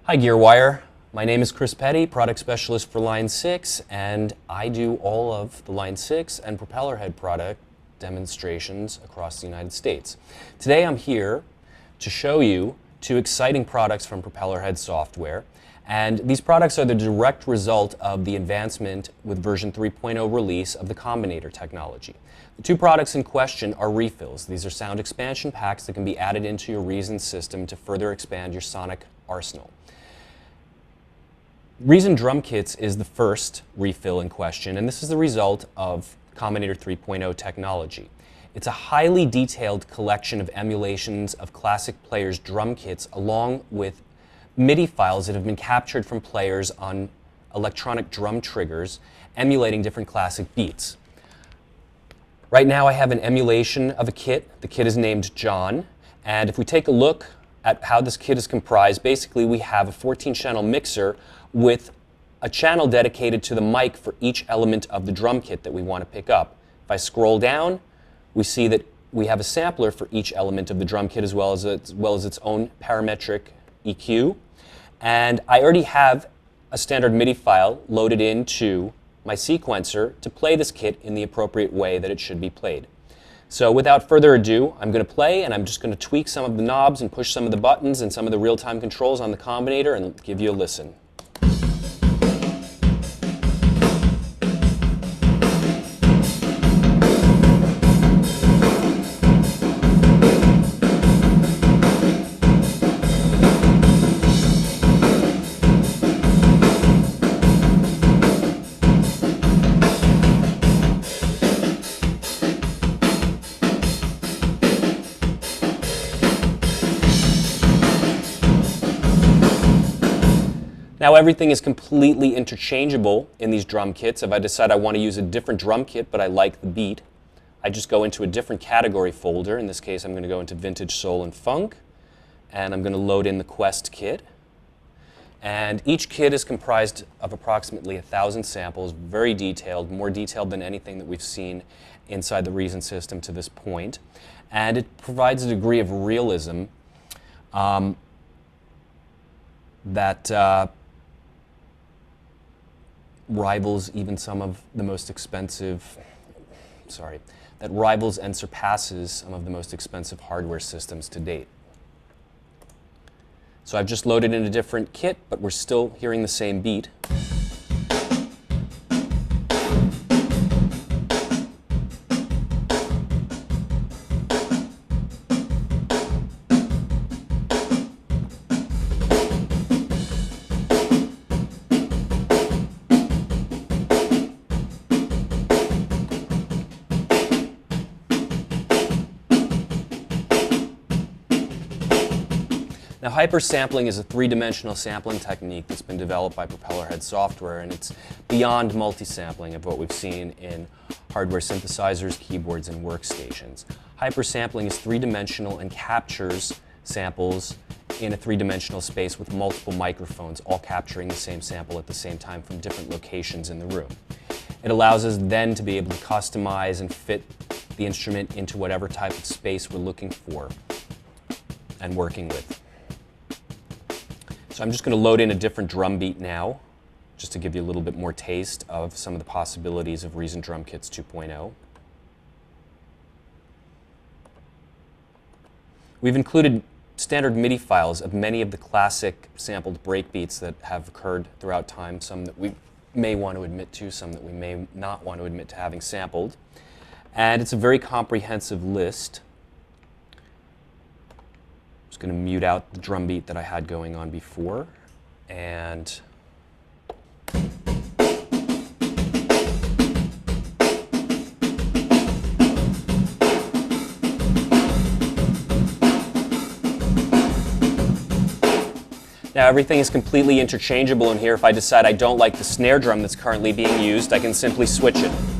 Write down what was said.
Hi Gearwire, my name is Chris Petty, product specialist for Line 6, and I do all of the Line 6 and Propellerhead product demonstrations across the United States. Today I'm here to show you two exciting products from Propellerhead Software, and these products are the direct result of the advancement with version 3.0 release of the Combinator technology. The two products in question are refills. These are sound expansion packs that can be added into your Reason system to further expand your sonic arsenal. Reason Drumkits is the first refill in question, and this is the result of Combinator 3.0 technology. It's a highly detailed collection of emulations of classic players' drum kits along with MIDI files that have been captured from players on electronic drum triggers emulating different classic beats. Right now I have an emulation of a kit. The kit is named John, and if we take a look at how this kit is comprised, basically we have a 14-channel mixer with a channel dedicated to the mic for each element of the drum kit that we want to pick up. If I scroll down, we see that we have a sampler for each element of the drum kit as well as its own parametric EQ. And I already have a standard MIDI file loaded into my sequencer to play this kit in the appropriate way that it should be played. So without further ado, I'm going to play, and I'm just going to tweak some of the knobs and push some of the buttons and some of the real-time controls on the Combinator and give you a listen. Now everything is completely interchangeable in these drum kits. If I decide I want to use a different drum kit but I like the beat, I just go into a different category folder. In this case I'm going to go into Vintage Soul and Funk, and I'm going to load in the Quest kit. And each kit is comprised of approximately 1,000 samples, very detailed, more detailed than anything that we've seen inside the Reason system to this point. And it provides a degree of realism that rivals even some of the most expensive, that rivals and surpasses some of the most expensive hardware systems to date. So I've just loaded in a different kit, but we're still hearing the same beat. Now, hypersampling is a three-dimensional sampling technique that's been developed by Propellerhead Software, and it's beyond multi-sampling of what we've seen in hardware synthesizers, keyboards, and workstations. Hypersampling is three-dimensional and captures samples in a three-dimensional space with multiple microphones, all capturing the same sample at the same time from different locations in the room. It allows us then to be able to customize and fit the instrument into whatever type of space we're looking for and working with. So I'm just going to load in a different drum beat now, just to give you a little bit more taste of some of the possibilities of Reason Drumkits 2.0. We've included standard MIDI files of many of the classic sampled breakbeats that have occurred throughout time, some that we may want to admit to, some that we may not want to admit to having sampled. And it's a very comprehensive list. Just going to mute out the drum beat that I had going on before, and now everything is completely interchangeable in here. If I decide I don't like the snare drum that's currently being used, I can simply switch it.